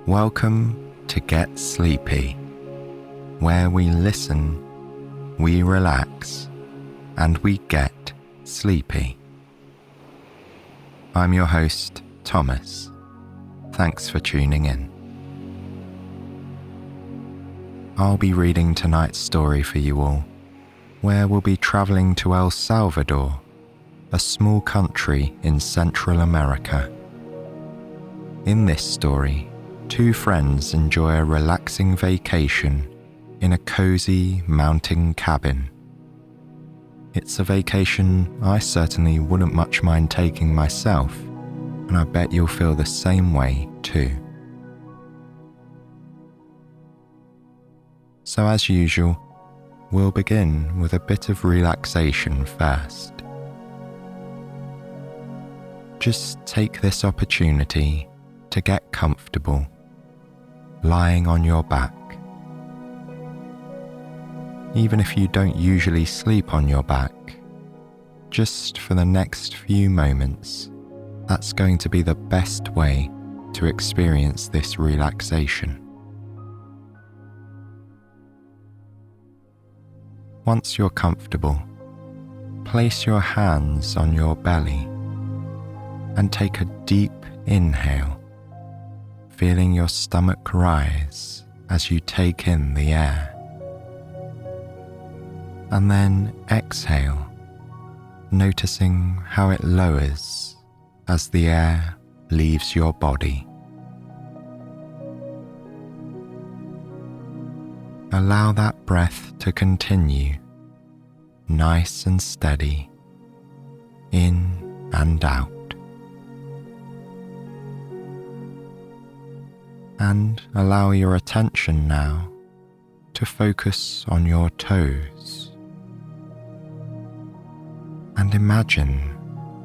Welcome to Get Sleepy, where we listen, we relax, and we get sleepy. I'm your host, Thomas. Thanks for tuning in. I'll be reading tonight's story for you all, where we'll be traveling to El Salvador, a small country in Central America. In this story, two friends enjoy a relaxing vacation in a cozy mountain cabin. It's a vacation I certainly wouldn't much mind taking myself, and I bet you'll feel the same way too. So as usual, we'll begin with a bit of relaxation first. Just take this opportunity to get comfortable, lying on your back. Even if you don't usually sleep on your back, just for the next few moments, that's going to be the best way to experience this relaxation. Once you're comfortable, place your hands on your belly and take a deep inhale, feeling your stomach rise as you take in the air. And then exhale, noticing how it lowers as the air leaves your body. Allow that breath to continue, nice and steady, in and out. And allow your attention now to focus on your toes. And imagine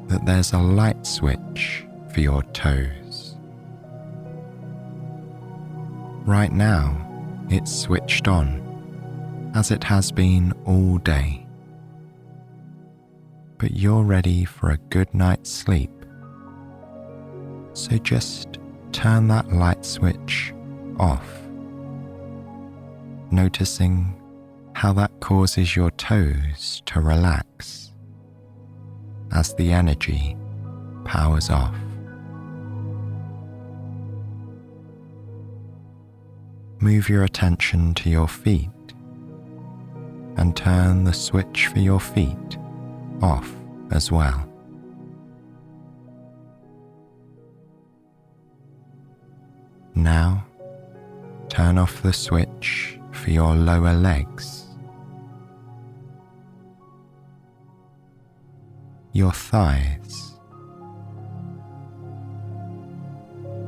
that there's a light switch for your toes. Right now, it's switched on, as it has been all day. But you're ready for a good night's sleep. So just turn that light switch off, noticing how that causes your toes to relax as the energy powers off. Move your attention to your feet and turn the switch for your feet off as well. Now, turn off the switch for your lower legs, your thighs,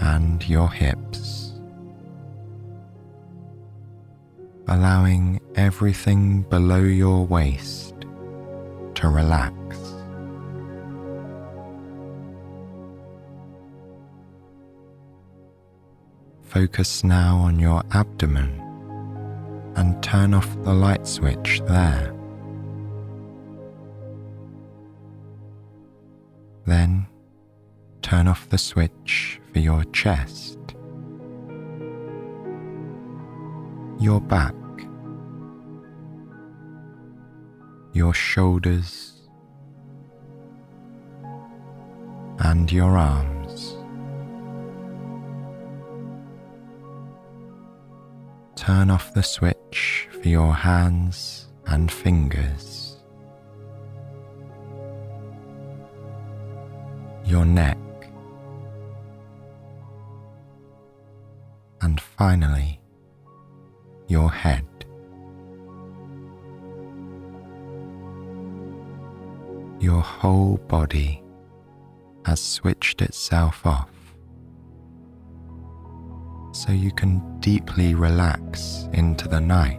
and your hips, allowing everything below your waist to relax. Focus now on your abdomen and turn off the light switch there. Then turn off the switch for your chest, your back, your shoulders, and your arms. Turn off the switch for your hands and fingers, your neck, and finally, your head. Your whole body has switched itself off, so you can deeply relax into the night,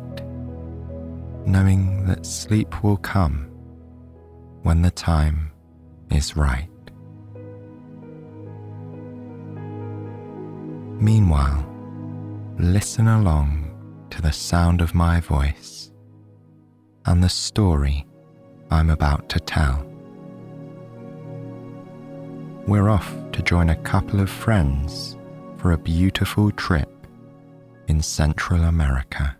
knowing that sleep will come when the time is right. Meanwhile, listen along to the sound of my voice and the story I'm about to tell. We're off to join a couple of friends for a beautiful trip in Central America.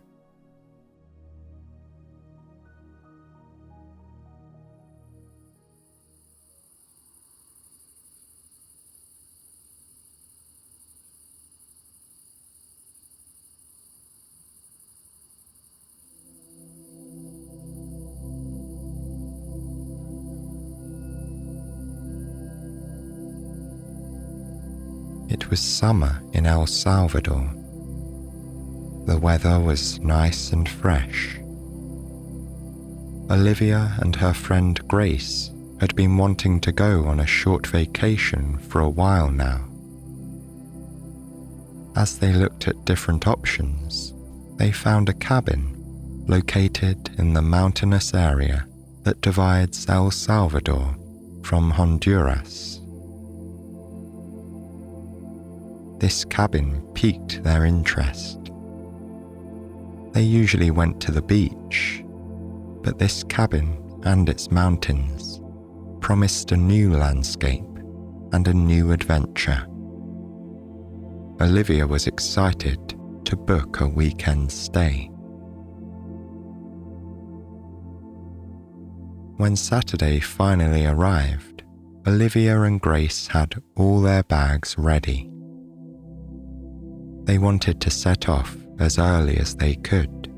It was summer in El Salvador. The weather was nice and fresh. Olivia and her friend Grace had been wanting to go on a short vacation for a while now. As they looked at different options, they found a cabin located in the mountainous area that divides El Salvador from Honduras. This cabin piqued their interest. They usually went to the beach, but this cabin and its mountains promised a new landscape and a new adventure. Olivia was excited to book a weekend stay. When Saturday finally arrived, Olivia and Grace had all their bags ready. They wanted to set off as early as they could.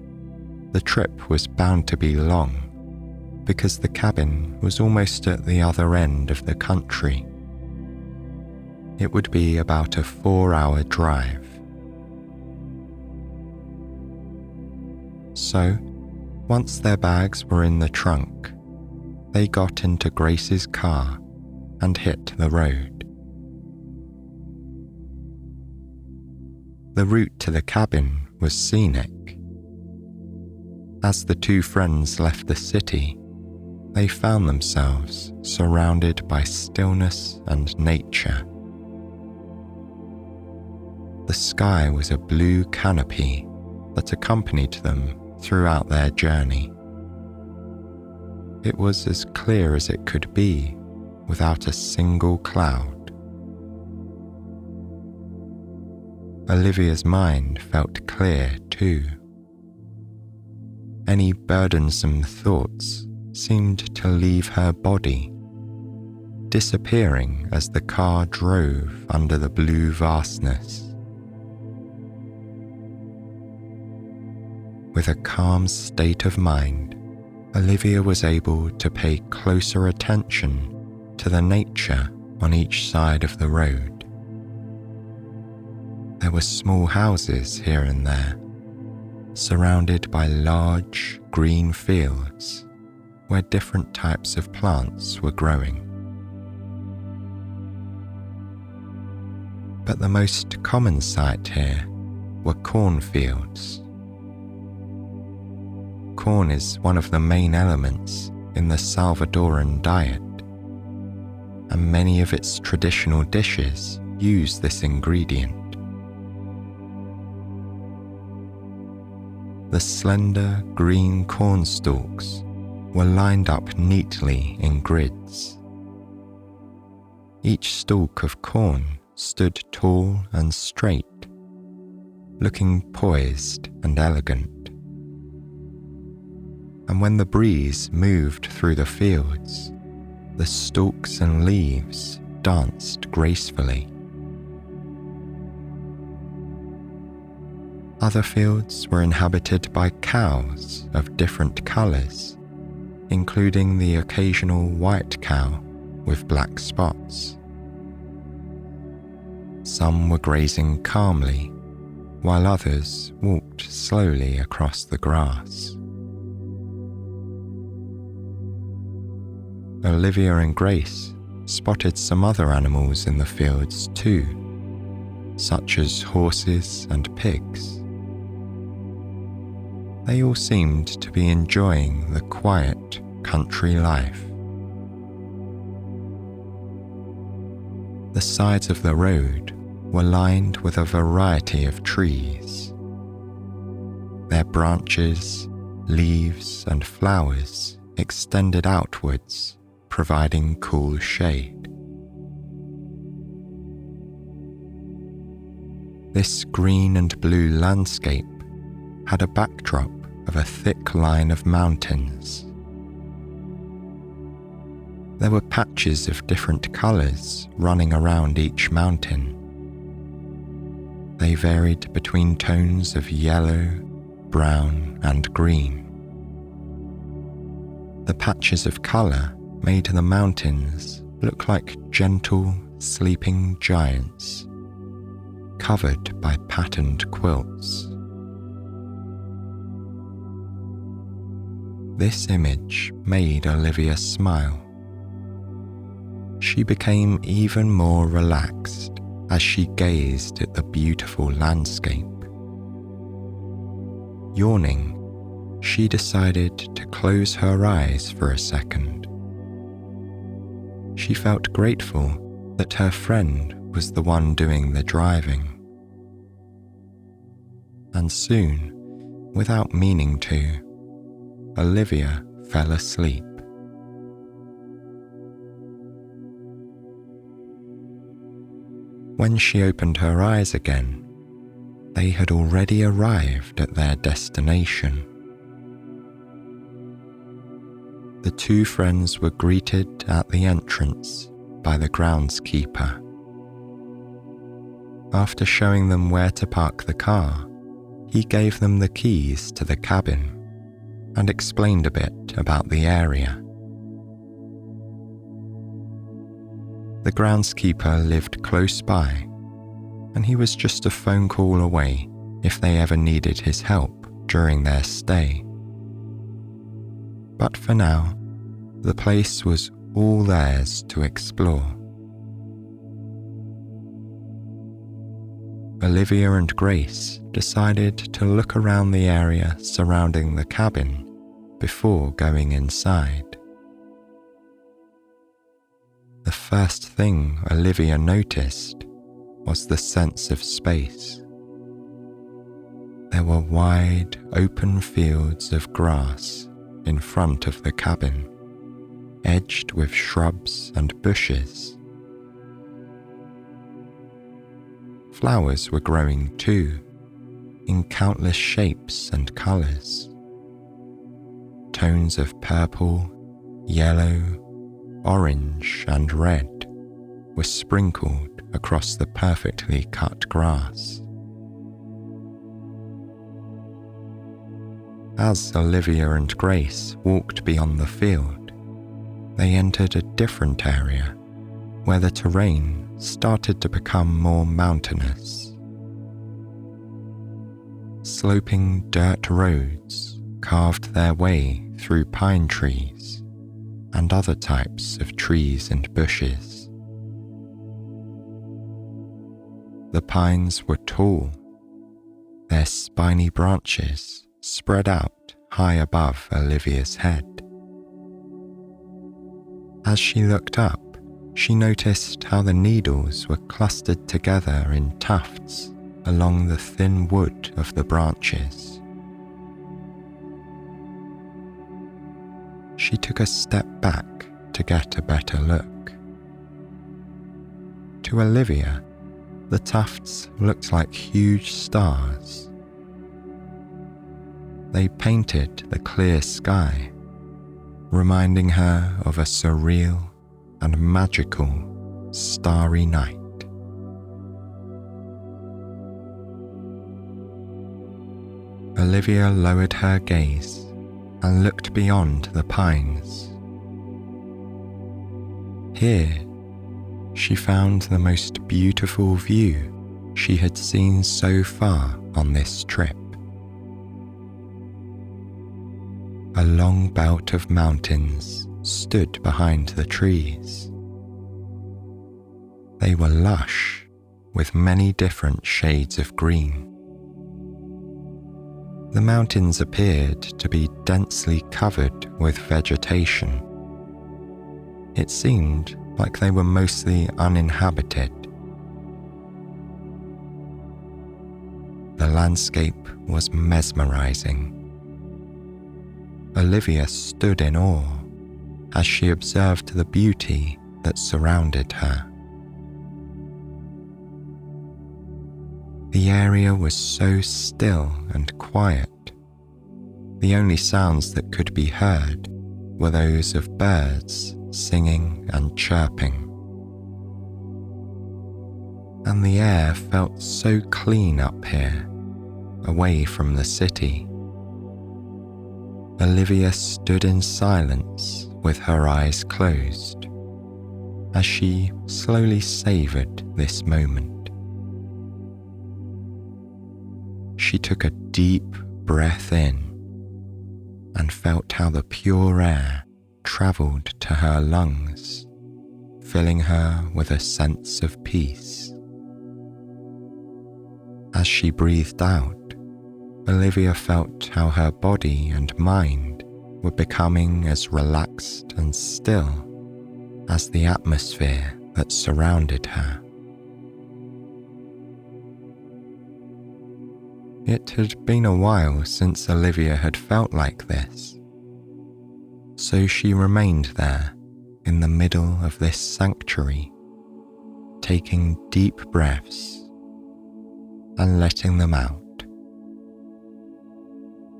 The trip was bound to be long because the cabin was almost at the other end of the country. It would be about a 4-hour drive. So, once their bags were in the trunk, they got into Grace's car and hit the road. The route to the cabin was scenic. As the two friends left the city, they found themselves surrounded by stillness and nature. The sky was a blue canopy that accompanied them throughout their journey. It was as clear as it could be, without a single cloud. Olivia's mind felt clear too. Any burdensome thoughts seemed to leave her body, disappearing as the car drove under the blue vastness. With a calm state of mind, Olivia was able to pay closer attention to the nature on each side of the road. There were small houses here and there, surrounded by large green fields where different types of plants were growing. But the most common sight here were cornfields. Corn is one of the main elements in the Salvadoran diet, and many of its traditional dishes use this ingredient. The slender green corn stalks were lined up neatly in grids. Each stalk of corn stood tall and straight, looking poised and elegant. And when the breeze moved through the fields, the stalks and leaves danced gracefully. Other fields were inhabited by cows of different colours, including the occasional white cow with black spots. Some were grazing calmly, while others walked slowly across the grass. Olivia and Grace spotted some other animals in the fields too, such as horses and pigs. They all seemed to be enjoying the quiet country life. The sides of the road were lined with a variety of trees. Their branches, leaves, and flowers extended outwards, providing cool shade. This green and blue landscape had a backdrop of a thick line of mountains. There were patches of different colours running around each mountain. They varied between tones of yellow, brown, and green. The patches of colour made the mountains look like gentle, sleeping giants, covered by patterned quilts. This image made Olivia smile. She became even more relaxed as she gazed at the beautiful landscape. Yawning, she decided to close her eyes for a second. She felt grateful that her friend was the one doing the driving. And soon, without meaning to, Olivia fell asleep. When she opened her eyes again, they had already arrived at their destination. The two friends were greeted at the entrance by the groundskeeper. After showing them where to park the car, he gave them the keys to the cabin and explained a bit about the area. The groundskeeper lived close by, and he was just a phone call away if they ever needed his help during their stay. But for now, the place was all theirs to explore. Olivia and Grace decided to look around the area surrounding the cabin before going inside. The first thing Olivia noticed was the sense of space. There were wide, open fields of grass in front of the cabin, edged with shrubs and bushes. Flowers were growing too, in countless shapes and colours. Tones of purple, yellow, orange, and red were sprinkled across the perfectly cut grass. As Olivia and Grace walked beyond the field, they entered a different area where the terrain started to become more mountainous. Sloping dirt roads carved their way through pine trees and other types of trees and bushes. The pines were tall, their spiny branches spread out high above Olivia's head. As she looked up, she noticed how the needles were clustered together in tufts along the thin wood of the branches. She took a step back to get a better look. To Olivia, the tufts looked like huge stars. They painted the clear sky, reminding her of a surreal and magical starry night. Olivia lowered her gaze and looked beyond the pines. Here, she found the most beautiful view she had seen so far on this trip. A long belt of mountains stood behind the trees. They were lush, with many different shades of green. The mountains appeared to be densely covered with vegetation. It seemed like they were mostly uninhabited. The landscape was mesmerizing. Olivia stood in awe as she observed the beauty that surrounded her. The area was so still and quiet. The only sounds that could be heard were those of birds singing and chirping. And the air felt so clean up here, away from the city. Olivia stood in silence with her eyes closed as she slowly savoured this moment. She took a deep breath in and felt how the pure air travelled to her lungs, filling her with a sense of peace. As she breathed out, Olivia felt how her body and mind were becoming as relaxed and still as the atmosphere that surrounded her. It had been a while since Olivia had felt like this, so she remained there in the middle of this sanctuary, taking deep breaths and letting them out.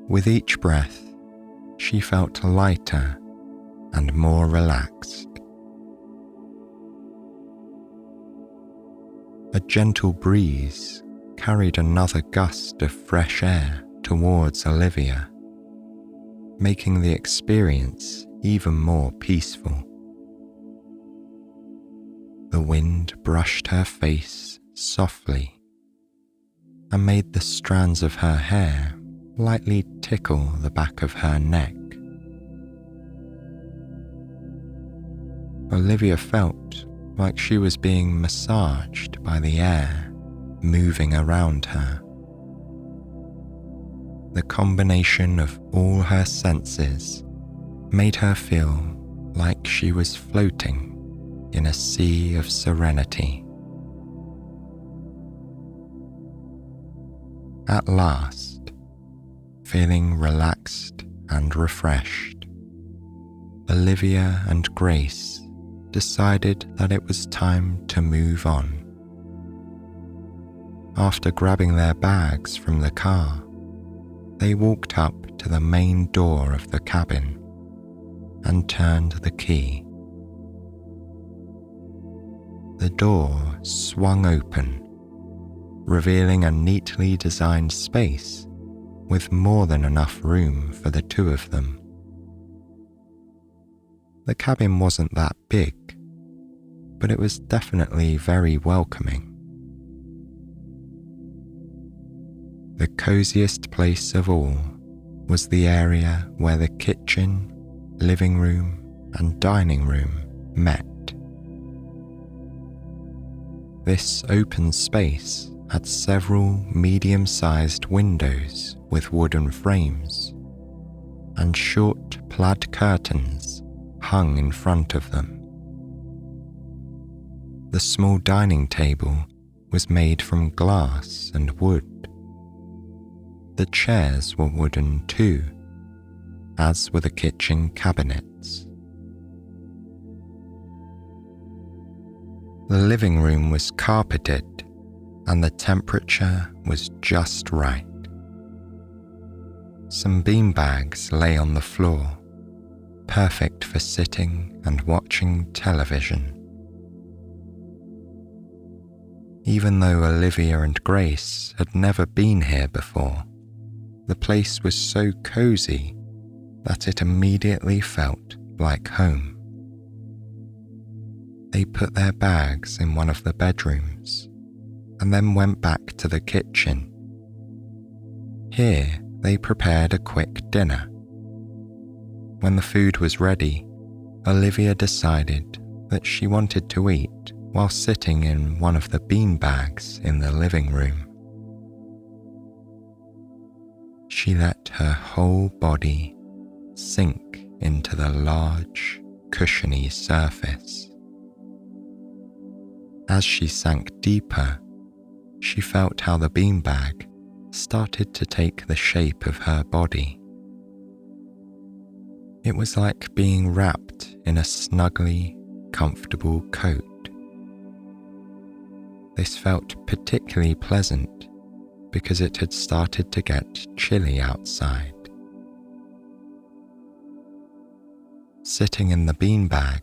With each breath, she felt lighter and more relaxed. A gentle breeze carried another gust of fresh air towards Olivia, making the experience even more peaceful. The wind brushed her face softly and made the strands of her hair lightly tickle the back of her neck. Olivia felt like she was being massaged by the air moving around her. The combination of all her senses made her feel like she was floating in a sea of serenity. At last, feeling relaxed and refreshed, Olivia and Grace decided that it was time to move on. After grabbing their bags from the car, they walked up to the main door of the cabin and turned the key. The door swung open, revealing a neatly designed space with more than enough room for the two of them. The cabin wasn't that big, but it was definitely very welcoming. The coziest place of all was the area where the kitchen, living room, and dining room met. This open space had several medium-sized windows with wooden frames, and short plaid curtains hung in front of them. The small dining table was made from glass and wood. The chairs were wooden too, as were the kitchen cabinets. The living room was carpeted, and the temperature was just right. Some beanbags lay on the floor, perfect for sitting and watching television. Even though Olivia and Grace had never been here before, the place was so cozy that it immediately felt like home. They put their bags in one of the bedrooms and then went back to the kitchen. Here, they prepared a quick dinner. When the food was ready, Olivia decided that she wanted to eat while sitting in one of the beanbags in the living room. She let her whole body sink into the large, cushiony surface. As she sank deeper, she felt how the beanbag started to take the shape of her body. It was like being wrapped in a snugly comfortable coat. This felt particularly pleasant because it had started to get chilly outside. Sitting in the beanbag,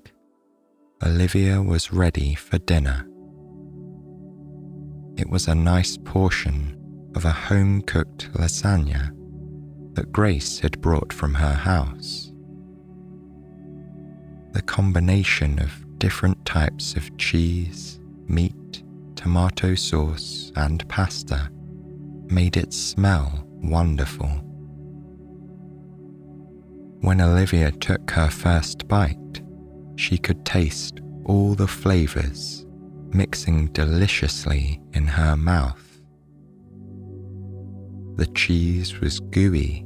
Olivia was ready for dinner. It was a nice portion of a home-cooked lasagna that Grace had brought from her house. The combination of different types of cheese, meat, tomato sauce, and pasta made it smell wonderful. When Olivia took her first bite, she could taste all the flavors mixing deliciously in her mouth. The cheese was gooey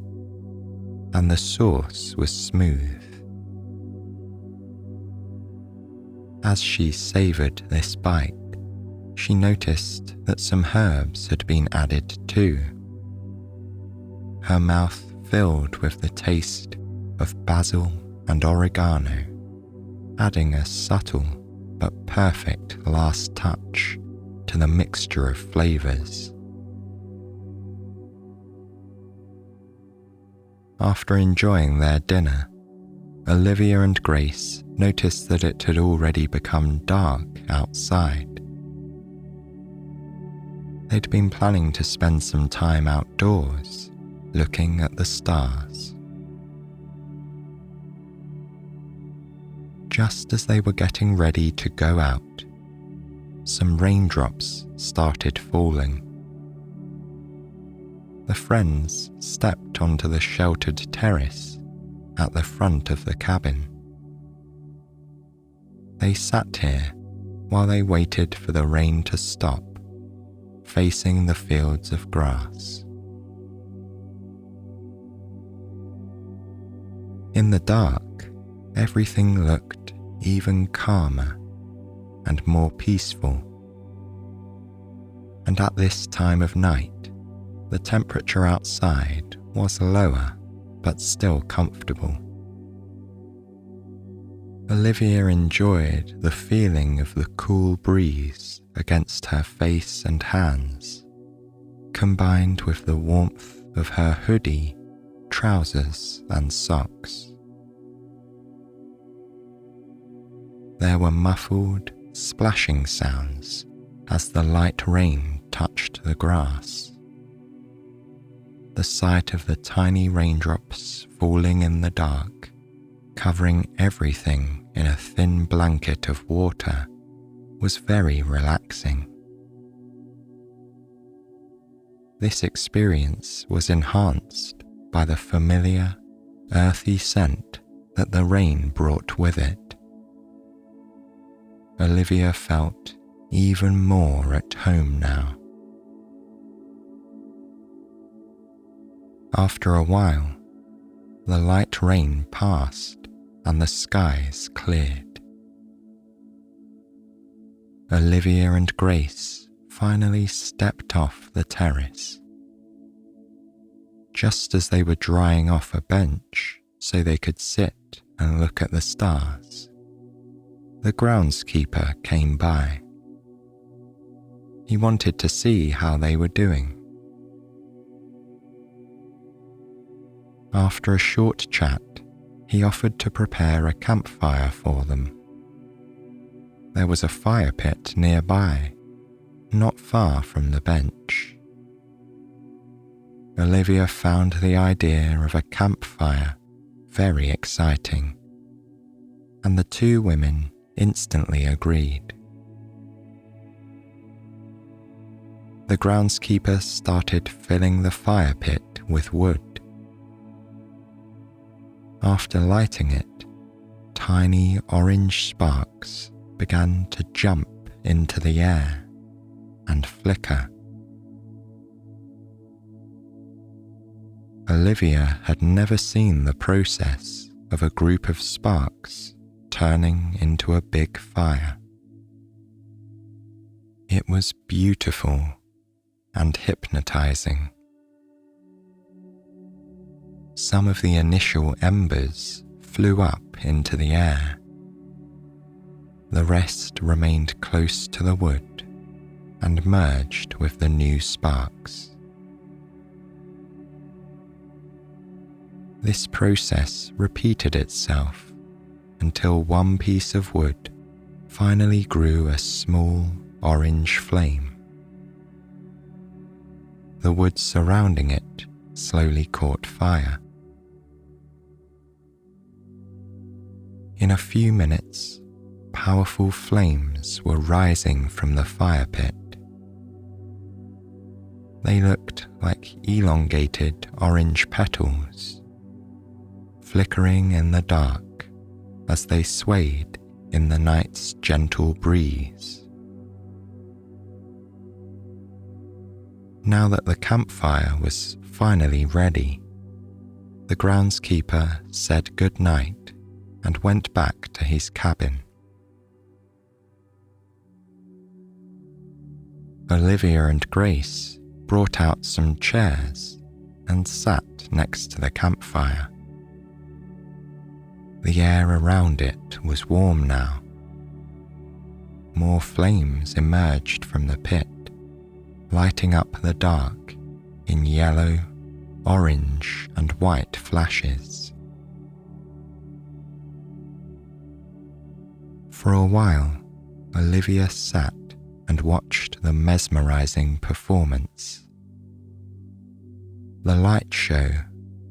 and the sauce was smooth. As she savored this bite, she noticed that some herbs had been added too. Her mouth filled with the taste of basil and oregano, adding a subtle but perfect last touch to the mixture of flavors. After enjoying their dinner, Olivia and Grace noticed that it had already become dark outside. They'd been planning to spend some time outdoors, looking at the stars. Just as they were getting ready to go out, some raindrops started falling. The friends stepped onto the sheltered terrace at the front of the cabin. They sat here while they waited for the rain to stop, facing the fields of grass. In the dark, everything looked even calmer and more peaceful. And at this time of night, the temperature outside was lower but still comfortable. Olivia enjoyed the feeling of the cool breeze against her face and hands, combined with the warmth of her hoodie, trousers, and socks. There were muffled, splashing sounds as the light rain touched the grass. The sight of the tiny raindrops falling in the dark, covering everything in a thin blanket of water, was very relaxing. This experience was enhanced by the familiar, earthy scent that the rain brought with it. Olivia felt even more at home now. After a while, the light rain passed and the skies cleared. Olivia and Grace finally stepped off the terrace. Just as they were drying off a bench so they could sit and look at the stars, the groundskeeper came by. He wanted to see how they were doing. After a short chat, he offered to prepare a campfire for them. There was a fire pit nearby, not far from the bench. Olivia found the idea of a campfire very exciting, and the two women instantly agreed. The groundskeeper started filling the fire pit with wood. After lighting it, tiny orange sparks began to jump into the air and flicker. Olivia had never seen the process of a group of sparks turning into a big fire. It was beautiful and hypnotizing. Some of the initial embers flew up into the air. The rest remained close to the wood and merged with the new sparks. This process repeated itself until one piece of wood finally grew a small orange flame. The wood surrounding it slowly caught fire. In a few minutes, powerful flames were rising from the fire pit. They looked like elongated orange petals, flickering in the dark as they swayed in the night's gentle breeze. Now that the campfire was finally ready, the groundskeeper said good night and went back to his cabin. Olivia and Grace brought out some chairs and sat next to the campfire. The air around it was warm now. More flames emerged from the pit, lighting up the dark in yellow, orange, and white flashes. For a while, Olivia sat and watched the mesmerizing performance. The light show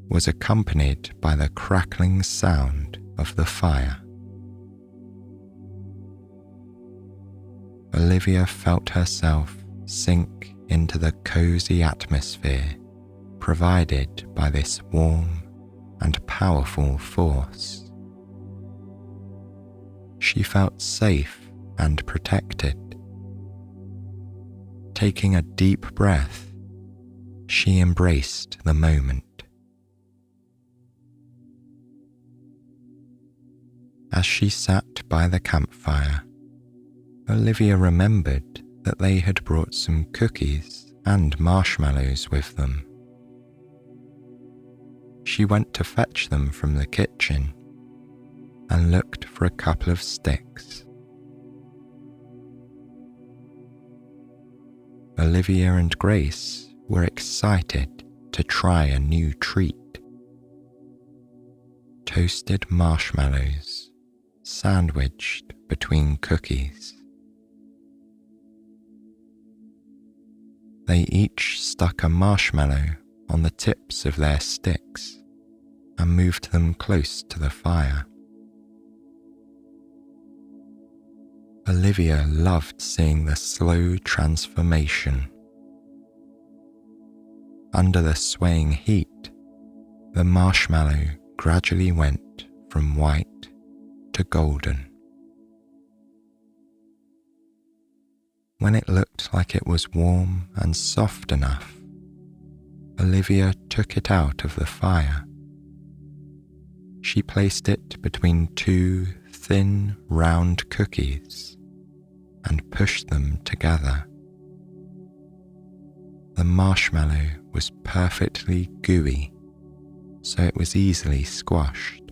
was accompanied by the crackling sound of the fire. Olivia felt herself sink into the cozy atmosphere provided by this warm and powerful force. She felt safe and protected. Taking a deep breath, she embraced the moment. As she sat by the campfire, Olivia remembered that they had brought some cookies and marshmallows with them. She went to fetch them from the kitchen and looked for a couple of sticks. Olivia and Grace were excited to try a new treat. Toasted marshmallows sandwiched between cookies. They each stuck a marshmallow on the tips of their sticks and moved them close to the fire. Olivia loved seeing the slow transformation. Under the swaying heat, the marshmallow gradually went from white to golden. When it looked like it was warm and soft enough, Olivia took it out of the fire. She placed it between two thin, round cookies and pushed them together. The marshmallow was perfectly gooey, so it was easily squashed.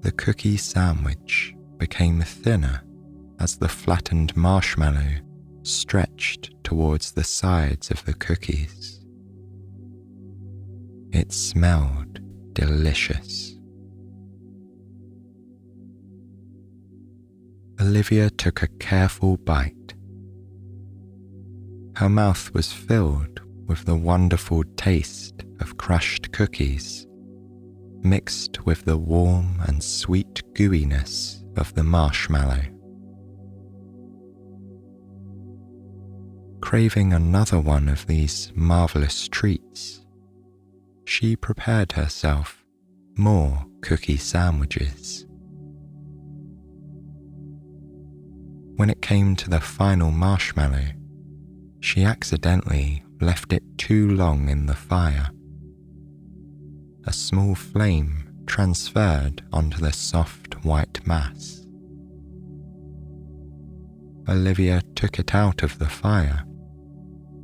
The cookie sandwich became thinner as the flattened marshmallow stretched towards the sides of the cookies. It smelled delicious. Olivia took a careful bite. Her mouth was filled with the wonderful taste of crushed cookies, mixed with the warm and sweet gooiness of the marshmallow. Craving another one of these marvelous treats, she prepared herself more cookie sandwiches. When it came to the final marshmallow, she accidentally left it too long in the fire. A small flame transferred onto the soft white mass. Olivia took it out of the fire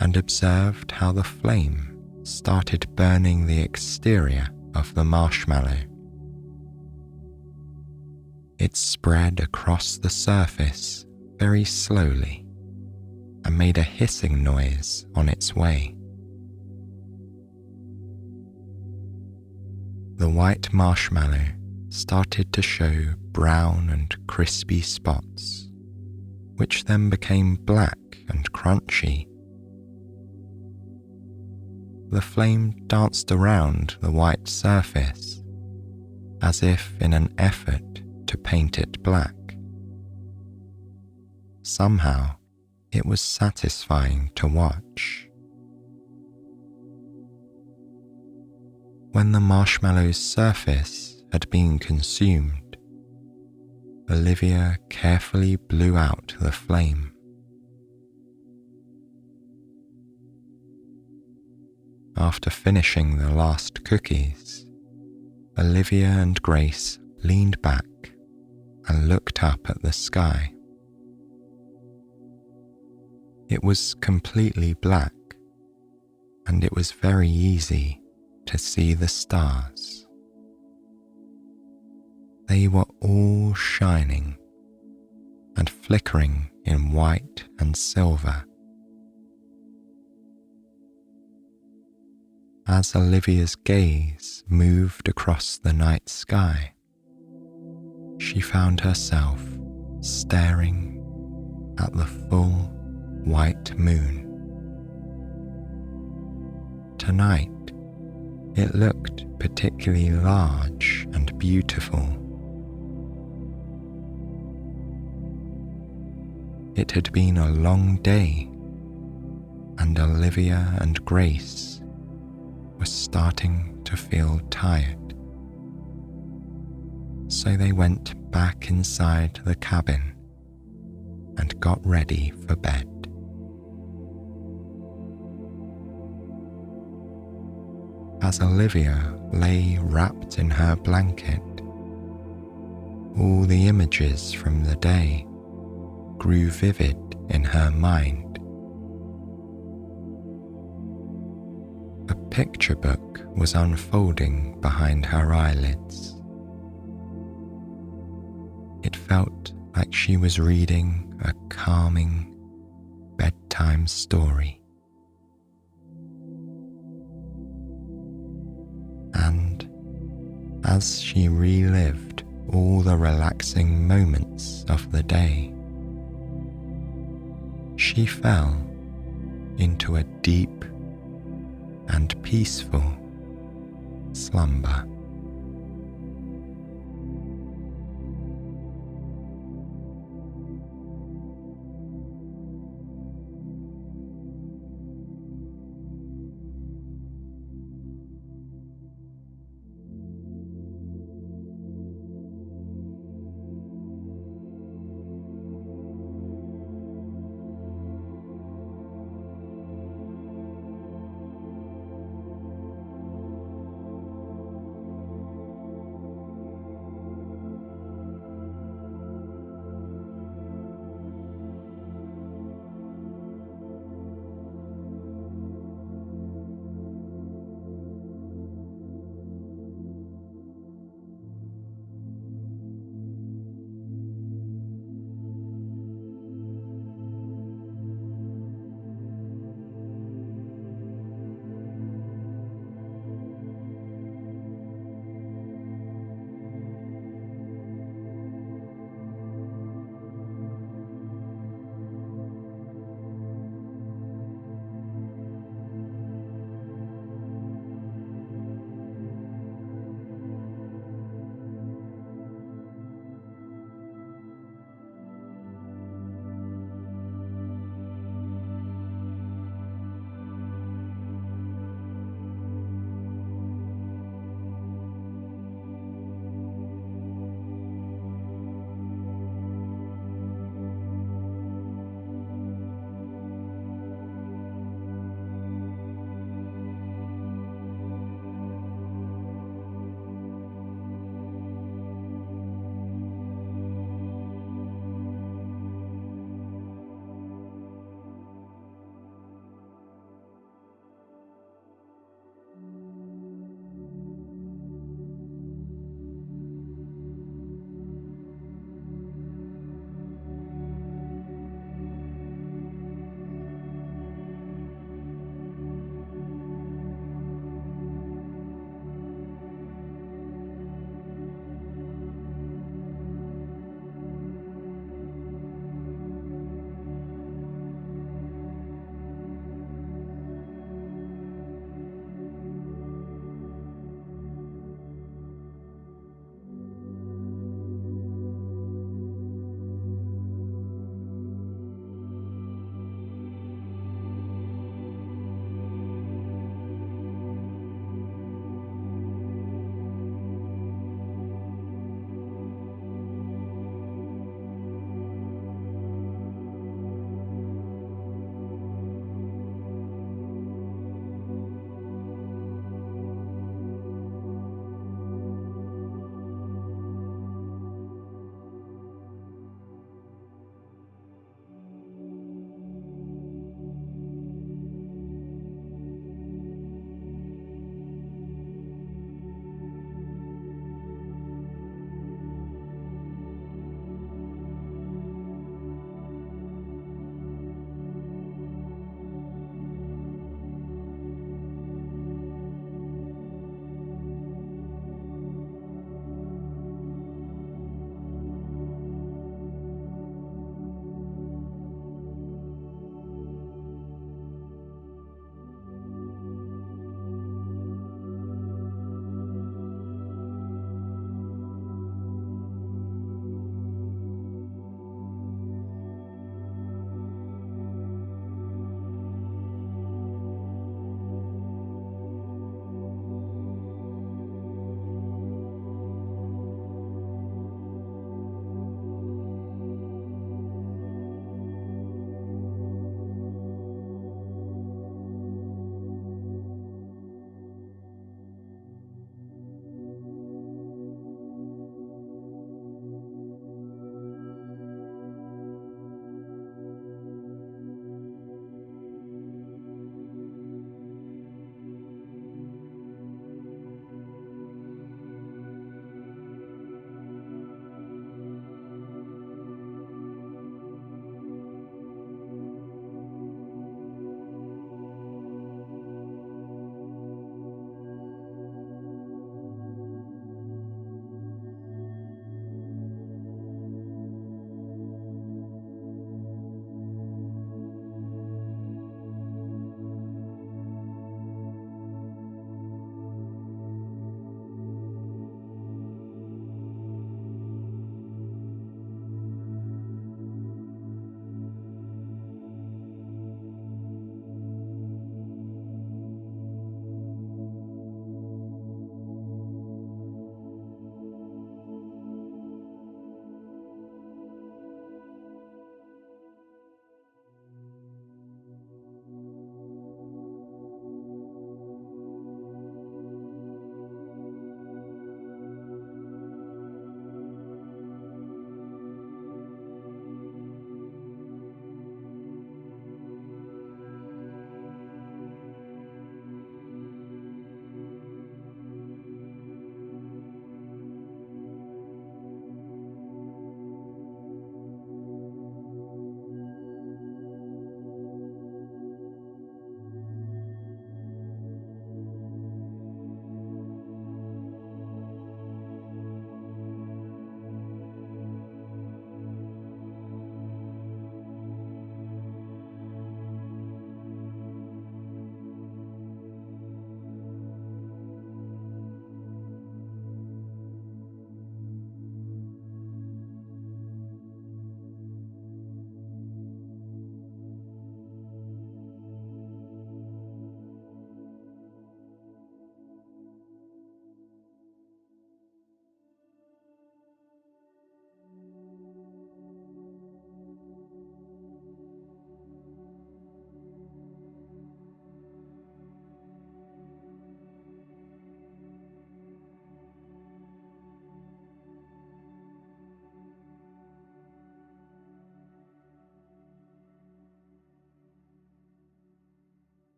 and observed how the flame started burning the exterior of the marshmallow. It spread across the surface very slowly and made a hissing noise on its way. the white marshmallow started to show brown and crispy spots, which then became black and crunchy. The flame danced around the white surface, as if in an effort to paint it black. Somehow, it was satisfying to watch. When the marshmallow's surface had been consumed, Olivia carefully blew out the flame. After finishing the last cookies, Olivia and Grace leaned back and looked up at the sky. It was completely black, and it was very easy to see the stars. They were all shining and flickering in white and silver. As Olivia's gaze moved across the night sky, she found herself staring at the full white moon. Tonight, it looked particularly large and beautiful. It had been a long day, and Olivia and Grace were starting to feel tired. So they went back inside the cabin and got ready for bed. As Olivia lay wrapped in her blanket, all the images from the day grew vivid in her mind. A picture book was unfolding behind her eyelids. It felt like she was reading a calming bedtime story. And as she relived all the relaxing moments of the day, she fell into a deep and peaceful slumber.